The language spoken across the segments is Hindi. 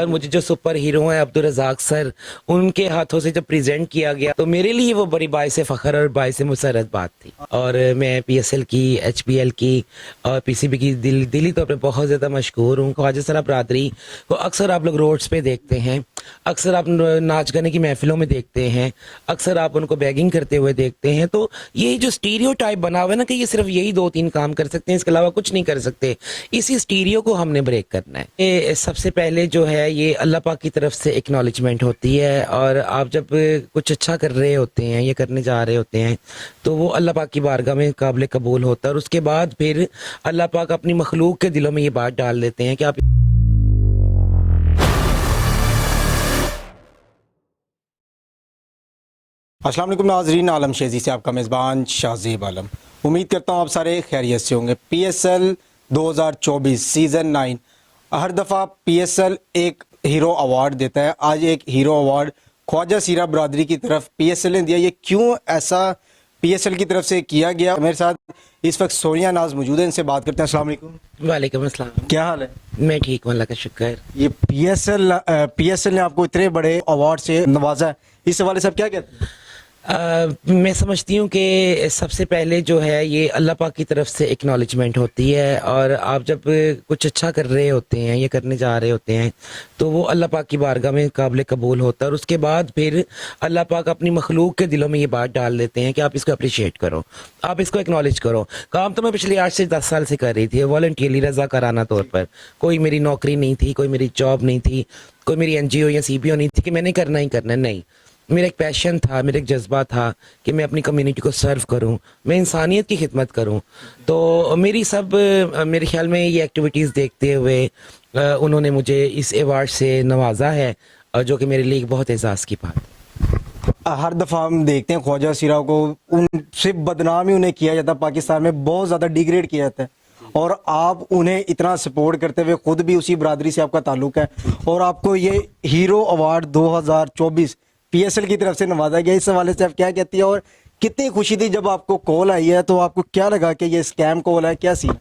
और मुझे जो सुपर हीरो हैं अब्दुल रज़ाक सर, उनके हाथों से जब प्रेजेंट किया गया तो मेरे लिए वो बड़ी बाइस फ़ख्र और बाइस मुसरत बात थी। और मैं पीएसएल की, एचपीएल की और पीसीबी की दिली तौर पे बहुत ज़्यादा मशहूर हूँ। ख्वाजा सरा बरादरी को अक्सर आप लोग रोड्स पे देखते हैं, अक्सर आप नाच गाने की महफिलों में देखते हैं, अक्सर आप उनको बैगिंग करते हुए देखते हैं। तो ये जो स्टीरियोटाइप बना हुआ है ना कि ये सिर्फ यही 2-3 काम कर सकते हैं, इसके अलावा कुछ नहीं कर सकते, इसी स्टीरियो को हमने ब्रेक करना है। ये सबसे पहले जो है ये अल्लाह पाक की तरफ से एक्नॉलेजमेंट होती है। और आप जब कुछ अच्छा कर रहे होते हैं, ये करने जा रहे होते हैं, तो वो अल्लाह पाक की बारगाह में काबिल कबूल होता है। और उसके बाद फिर अल्लाह पाक अपनी मखलूक के दिलों में ये बात डाल देते हैं कि आप अस्सलाम वालेकुम नाज़रीन, आलम शेज़ी से आपका मेज़बान शाहज़ेब आलम। उम्मीद करता हूँ आप सारे खैरियत से होंगे। पीएसएल 2024 सीज़न 9 हर दफ़ा पीएसएल एक हीरो अवार्ड देता है। आज एक हीरो अवार्ड ख्वाजा सरा बरादरी की तरफ पीएसएल ने दिया। ये क्यों ऐसा पीएसएल की तरफ से किया गया? मेरे साथ इस वक्त सोनिया नाज मौजूद है, इनसे बात करते हैं। अस्सलाम वालेकुम। वालेकुम अस्सलाम। क्या हाल है? मैं ठीक हूँ, अल्लाह का शुक्र। ये पीएसएल ने आपको इतने बड़े अवार्ड से नवाजा है, इस हवाले से आप क्या कहते हैं? मैं समझती हूँ कि सबसे पहले जो है ये अल्लाह पाक की तरफ से एक्नॉलेजमेंट होती है। और आप जब कुछ अच्छा कर रहे होते हैं, ये करने जा रहे होते हैं, तो वो अल्लाह पाक की बारगाह में काबिल कबूल होता है। और उसके बाद फिर अल्लाह पाक अपनी मखलूक के दिलों में ये बात डाल देते हैं कि आप इसको अप्रिशिएट करो, आप इसको एक्नॉलेज करो। काम तो मैं पिछले 8 से 10 साल से कर रही थी, वॉलंटियरली, रज़ाकाराना तौर पर। कोई मेरी नौकरी नहीं थी, कोई मेरी जॉब नहीं थी, कोई मेरी एनजीओ या सीबीओ नहीं थी कि मैंने करना ही करना, नहीं। मेरा एक पैशन था, मेरा एक जज्बा था कि मैं अपनी कम्युनिटी को सर्व करूं, मैं इंसानियत की खिदमत करूं। तो मेरी सब मेरे ख्याल में ये एक्टिविटीज़ देखते हुए उन्होंने मुझे इस अवार्ड से नवाजा है, जो कि मेरे लिए एक बहुत एजाज़ की बात है। हर दफ़ा हम देखते हैं ख्वाजा सरा को सिर्फ बदनाम ही उन्हें किया जाता है, पाकिस्तान में बहुत ज़्यादा डिग्रेड किया जाता है। और आप उन्हें इतना सपोर्ट करते हुए, खुद भी उसी बरादरी से आपका ताल्लुक है, और आपको ये हीरो अवार्ड 2024 पीएसएल की तरफ से नवाजा गया। इस हवाले से आप क्या कहती है, और कितनी खुशी थी जब आपको कॉल आई है? तो आपको क्या लगा कि ये स्कैम कॉल है, क्या सीन?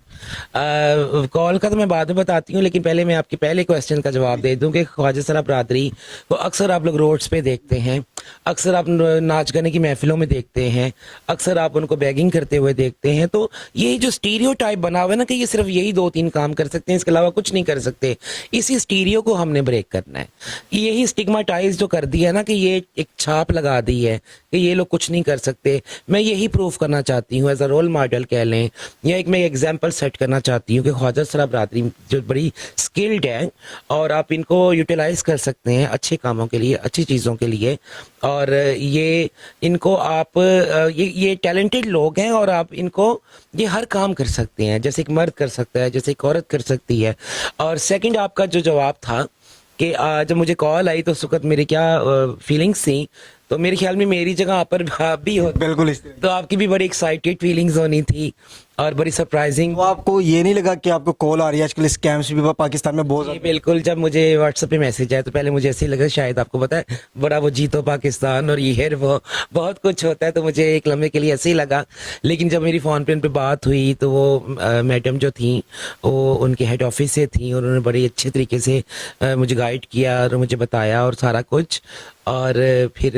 कॉल का तो मैं बाद में बताती हूँ, लेकिन पहले मैं आपके पहले क्वेश्चन का जवाब दे दूं कि ख्वाजा सरा बरादरी को अक्सर आप लोग रोड्स पे देखते हैं, अक्सर आप नाच गाने की महफिलों में देखते हैं, अक्सर आप उनको बैगिंग करते हुए देखते हैं। तो ये जो स्टीरियोटाइप बना हुआ है ना कि ये सिर्फ यही 2-3 काम कर सकते हैं, इसके अलावा कुछ नहीं कर सकते, इसी स्टीरियो को हमने ब्रेक करना है। यही स्टिग्माटाइज जो कर दिया है ना, कि ये एक छाप लगा दी है कि ये लोग कुछ नहीं कर सकते, मैं यही प्रूफ करना चाहती हूँ, एज अ रोल मॉडल कह लें, या एक मैं एग्जाम्पल सेट करना चाहती हूँ कि ख्वाजा सरा बरादरी जो बड़ी स्किल्ड है और आप इनको यूटिलाइज कर सकते हैं अच्छे कामों के लिए, अच्छी चीज़ों के लिए। और ये इनको आप ये टैलेंटेड लोग हैं और आप इनको ये हर काम कर सकते हैं, जैसे एक मर्द कर सकता है, जैसे एक औरत कर सकती है। और सेकंड आपका जो जवाब था कि जब मुझे कॉल आई तो उस वक्त मेरी क्या फीलिंग्स थी, तो मेरे ख्याल में मेरी जगह पर आप भी हो, बिल्कुल तो आपकी भी बड़ी एक्साइटेड फीलिंग्स होनी थी और बड़ी सरप्राइजिंग। तो आपको ये नहीं लगा कि आपको कॉल आ रही है? आजकल स्कैम्स भी पाकिस्तान में बहुत जी बिल्कुल, जब मुझे व्हाट्सएप पे मैसेज आया तो पहले मुझे ऐसे ही लगा, शायद आपको पता है बड़ा वो जीतो पाकिस्तान और ये वो बहुत कुछ होता है, तो मुझे एक लम्हे के लिए ऐसे ही लगा। लेकिन जब मेरी फ़ोन पे उन पर बात हुई तो वो मैडम जो थी वो उनके हेड ऑफिस से थी, और उन्होंने बड़े अच्छे तरीके से मुझे गाइड किया और मुझे बताया और सारा कुछ। और फिर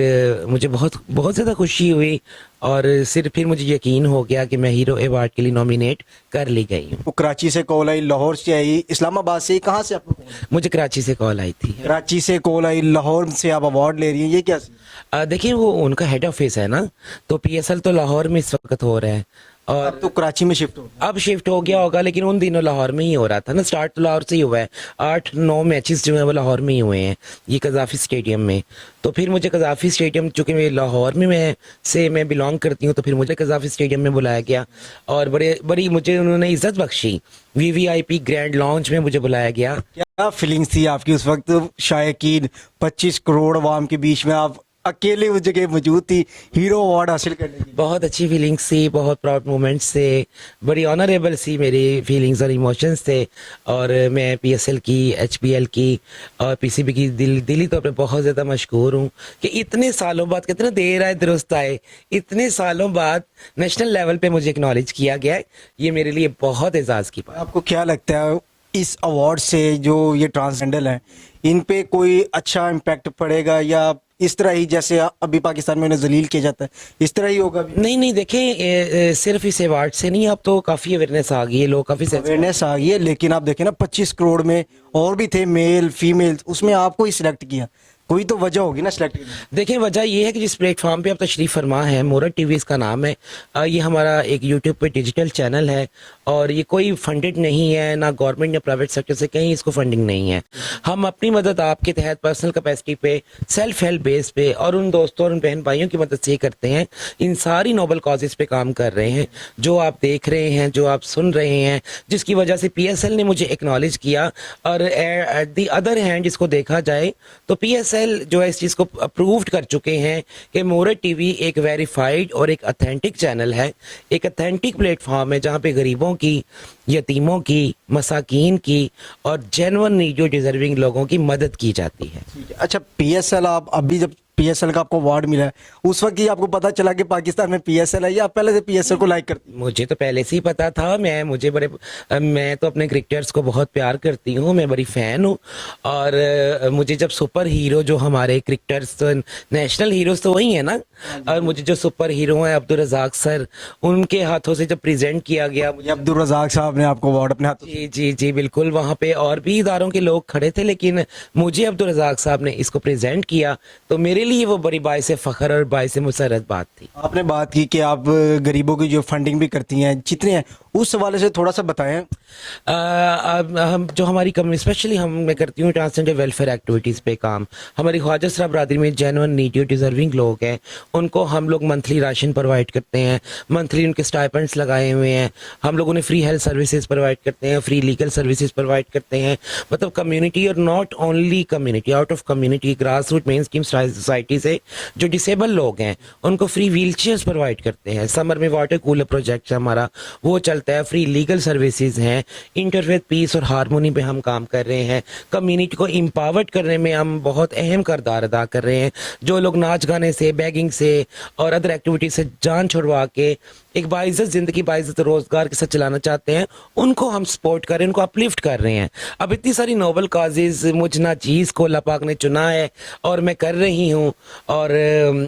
मुझे बहुत बहुत ज़्यादा खुशी हुई, और फिर मुझे यकीन हो गया कि मैं हीरो अवार्ड के लिए नॉमिनेट कर ली गई हूँ। कराची से कॉल आई, लाहौर से आई, इस्लामाबाद से, कहाँ से आपको कॉल आई? मुझे कराची से कॉल आई थी। कराची से कॉल आई, लाहौर से आप अवार्ड ले रही हैं, ये क्या? देखिए वो उनका हेड ऑफिस है ना, तो पीएसएल तो लाहौर में इस वक्त हो रहा है, और अब तो कराची में शिफ्ट हो गया। अब शिफ्ट हो गया होगा, लेकिन उन दिनों लाहौर में ही हो रहा था ना। स्टार्ट तो लाहौर से ही हुआ है, 8-9 मैचेस जो है वो लाहौर में ही हुए हैं, ये कज़ाफ़ी स्टेडियम में। तो फिर मुझे कज़ाफ़ी स्टेडियम, चूँकि मैं लाहौर में मैं बिलोंग करती हूँ, तो फिर मुझे कज़ाफ़ी स्टेडियम में बुलाया गया और बड़ी मुझे उन्होंने इज्जत बख्शी। वीवीआईपी ग्रैंड लॉन्च में मुझे बुलाया गया। क्या फीलिंग्स थी आपकी उस वक्त? शायकीन 25 करोड़ आवाम के बीच में आप अकेले उस जगह मौजूद थी हीरो अवार्ड हासिल करने की। बहुत अच्छी फीलिंग्स थी, बहुत प्राउड मोमेंट्स थे, बड़ी ऑनरेबल सी मेरी फीलिंग्स और इमोशंस थे। और मैं पीएसएल की, एचपीएल की और पीसीबी की दिली तौर पे बहुत ज़्यादा मशहूर हूँ कि इतने सालों बाद, कितना देर आए दुरुस्त आए, इतने सालों बाद नेशनल लेवल पे मुझे एक्नॉलेज किया गया है। ये मेरे लिए बहुत एजाज़ की बात। आपको क्या लगता है इस अवार्ड से जो ये ट्रांसजेंडर हैं इन पे कोई अच्छा इम्पैक्ट पड़ेगा या इस तरह ही जैसे अभी पाकिस्तान में उन्हें जलील किया जाता है इस तरह ही होगा अभी? नहीं नहीं, देखें सिर्फ इस अवार्ड से नहीं, अब तो काफ़ी अवेयरनेस आ गई है, लोग काफ़ी अवेयरनेस आ गई है, लेकिन आप देखें ना 25 करोड़ में और भी थे मेल फीमेल, उसमें आपको ही सिलेक्ट किया, कोई तो वजह होगी ना सिलेक्ट करने की। देखें वजह ये है कि जिस प्लेटफॉर्म पे आप तशरीफ़ फरमा है, मोरत टीवी इसका नाम है, ये हमारा एक यूट्यूब पे डिजिटल चैनल है और ये कोई फंडेड नहीं है, ना गवर्नमेंट या प्राइवेट सेक्टर से कहीं इसको फंडिंग नहीं है। हम अपनी मदद आपके तहत पर्सनल कैपेसिटी पे, सेल्फ हेल्प बेस पे और उन दोस्तों और उन बहन भाइयों की मदद से करते हैं। इन सारी नोबल कॉजेज़ पे काम कर रहे हैं, जो आप देख रहे हैं, जो आप सुन रहे हैं, जिसकी वजह से PSL ने मुझे एक्नॉलेज किया। और एट दी अदर हैंड इसको देखा जाए तो PSL जो है इस चीज़ को अप्रूव्ड कर चुके हैं कि मोरत टीवी एक वेरीफाइड और एक अथेंटिक चैनल है, एक अथेंटिक प्लेटफॉर्म है जहाँ पे गरीबों की, यतीमों की, मसाकीन की और जेन्युइन नीड डिजर्विंग लोगों की मदद की जाती है। अच्छा, PSL आप अभी जब PSL का आपको अवार्ड मिला है उस वक्त ही आपको पता चला कि पाकिस्तान में PSL है या आप पहले से PSL को लाइक करती? मुझे तो पहले से ही पता था। मैं तो अपने क्रिकेटर्स को बहुत प्यार करती हूँ, मैं बड़ी फ़ैन हूँ। और मुझे जब सुपर हीरो जो हमारे क्रिकेटर्स, तो नेशनल हीरोज़ तो वही है ना, और मुझे जो सुपर हीरो हैं अब्दुल रज़ाक सर, उनके हाथों से जब प्रेजेंट किया गया, ये अब्दुल रज़ाक साहब ने आपको अवार्ड अपने हाथों जी जी जी बिल्कुल, वहाँ पे और भी इदारों के लोग खड़े थे, लेकिन मुझे अब्दुल रज़ाक साहब ने इसको प्रेजेंट किया तो मेरे लिए वो बड़ी बाइस फ़ख्र और बाइस मुसरत बात थी। आपने बात की कि आप गरीबों की जो फंडिंग भी करती हैं, जितने हैं उस हवाले से थोड़ा सा बताएं। अब हम जो हमारी कम्युनिटी, स्पेशली मैं करती हूँ ट्रांसजेंडर वेलफेयर एक्टिविटीज़ पे काम। हमारी ख्वाजा सरा बरादरी में जेन्युइन नीडी डिजर्विंग लोग हैं, उनको हम लोग मंथली राशन प्रोवाइड करते हैं, मंथली उनके स्टाइपेंड्स लगाए हुए हैं, हम लोग उन्हें फ्री हेल्थ सर्विसेज प्रोवाइड करते हैं, फ्री लीगल सर्विसेज प्रोवाइड करते हैं। मतलब कम्युनिटी और not only community, out of community grass root mainstream society से जो डिसेबल लोग हैं उनको फ्री व्हील चेयर्स प्रोवाइड करते हैं। समर में वाटर कूलर प्रोजेक्ट हमारा वो चलता है, फ्री लीगल सर्विसेज हैं, इंटरफेथ पीस और हारमोनी पे हम काम कर रहे हैं। कम्युनिटी को एम्पावर्ड करने में हम बहुत अहम किरदार अदा कर रहे हैं। जो लोग नाच गाने से, बैगिंग से और अदर एक्टिविटी से जान छुड़वा के एक बाइज़्ज़त ज़िंदगी, बाइज़्ज़त रोज़गार के साथ चलाना चाहते हैं, उनको हम सपोर्ट कर रहे हैं, उनको अपलिफ्ट कर रहे हैं। अब इतनी सारी नोबल काजेज़ मुझ ना चीज़ को अल्लाह पाक ने चुना है और मैं कर रही हूँ। और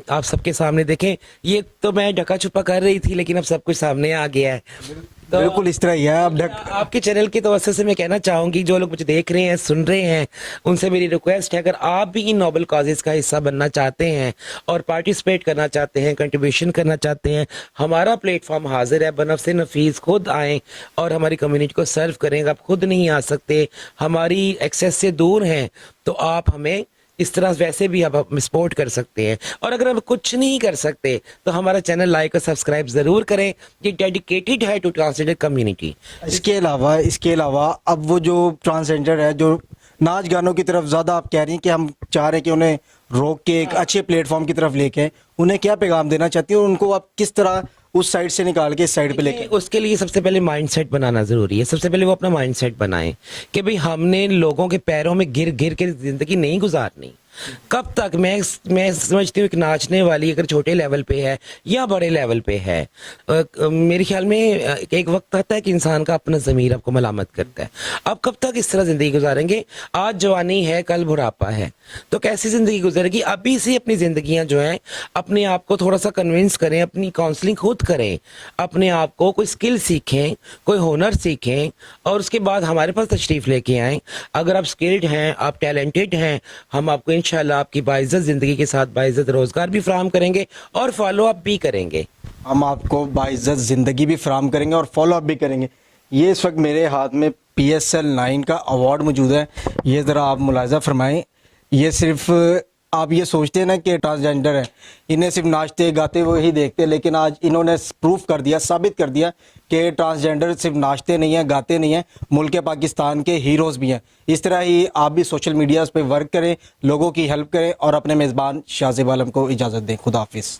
आप सबके सामने देखें, ये तो मैं ढका छुपा कर रही थी लेकिन अब सब कुछ सामने आ गया है। तो बिल्कुल इस तरह ही है। अब आपके चैनल की तो से मैं कहना चाहूँगी, जो लोग मुझे देख रहे हैं, सुन रहे हैं, उनसे मेरी रिक्वेस्ट है, अगर आप भी इन नोबल काजेज़ का हिस्सा बनना चाहते हैं और पार्टिसिपेट करना चाहते हैं, कंट्रीब्यूशन करना चाहते हैं, हमारा प्लेटफॉर्म हाजिर है। बनफ़से नफीस खुद आएँ और हमारी कम्युनिटी को सर्व करें। अगर आप खुद नहीं आ सकते, हमारी एक्सेस से दूर हैं, तो आप हमें इस तरह वैसे भी आप सपोर्ट कर सकते हैं। और अगर आप कुछ नहीं कर सकते तो हमारा चैनल लाइक और सब्सक्राइब ज़रूर करें। ये डेडिकेटेड है टू ट्रांसजेंडर कम्युनिटी। इसके अलावा अब वो जो ट्रांसजेंडर है, जो नाच गानों की तरफ ज़्यादा आप कह रही हैं कि हम चाह रहे हैं कि उन्हें रोक के एक अच्छे प्लेटफॉर्म की तरफ लेके, उन्हें क्या पैगाम देना चाहती हैं और उनको आप किस तरह उस साइड से निकाल के इस साइड पे लेके? उसके लिए सबसे पहले माइंडसेट बनाना ज़रूरी है। सबसे पहले वो अपना माइंडसेट बनाएं कि भाई हमने लोगों के पैरों में गिर गिर के ज़िंदगी नहीं गुजारनी। कब तक मैं समझती हूँ कि नाचने वाली अगर छोटे लेवल पे है या बड़े लेवल पे है, मेरे ख्याल में एक वक्त आता है कि इंसान का अपना ज़मीर आपको मलामत करता है। अब कब तक इस तरह ज़िंदगी गुजारेंगे? आज जवानी है, कल बुढ़ापा है, तो कैसी ज़िंदगी गुजरेगी? अभी से अपनी ज़िंदगियाँ जो हैं, अपने आप को थोड़ा सा कन्विंस करें, अपनी काउंसलिंग खुद करें, अपने आप को कोई स्किल सीखें, कोई हुनर सीखें और उसके बाद हमारे पास तशरीफ़ लेके आएँ। अगर आप स्किल्ड हैं, आप टैलेंटेड हैं, हम आपको इंशाल्लाह आपकी बाइज़्ज़त ज़िंदगी के साथ बाइज़्ज़त रोज़गार भी फराहम करेंगे और फॉलो अप भी करेंगे। हम आपको बाइज़्ज़त ज़िंदगी भी फराहम करेंगे और फॉलो अप भी करेंगे। ये इस वक्त मेरे हाथ में PSL 9 का अवार्ड मौजूद है, ये ज़रा आप मुलाहिज़ा फरमाएं। ये सिर्फ आप ये सोचते हैं ना कि ट्रांसजेंडर है, इन्हें सिर्फ नाचते गाते वो ही देखते, लेकिन आज इन्होंने प्रूफ कर दिया, साबित कर दिया कि ट्रांसजेंडर सिर्फ नाचते नहीं हैं, गाते नहीं हैं, मुल्क पाकिस्तान के हीरोज़ भी हैं। इस तरह ही आप भी सोशल मीडिया पे वर्क करें, लोगों की हेल्प करें और अपने मेज़बान शाहज़ेब आलम को इजाज़त दें। खुदा हाफिज़।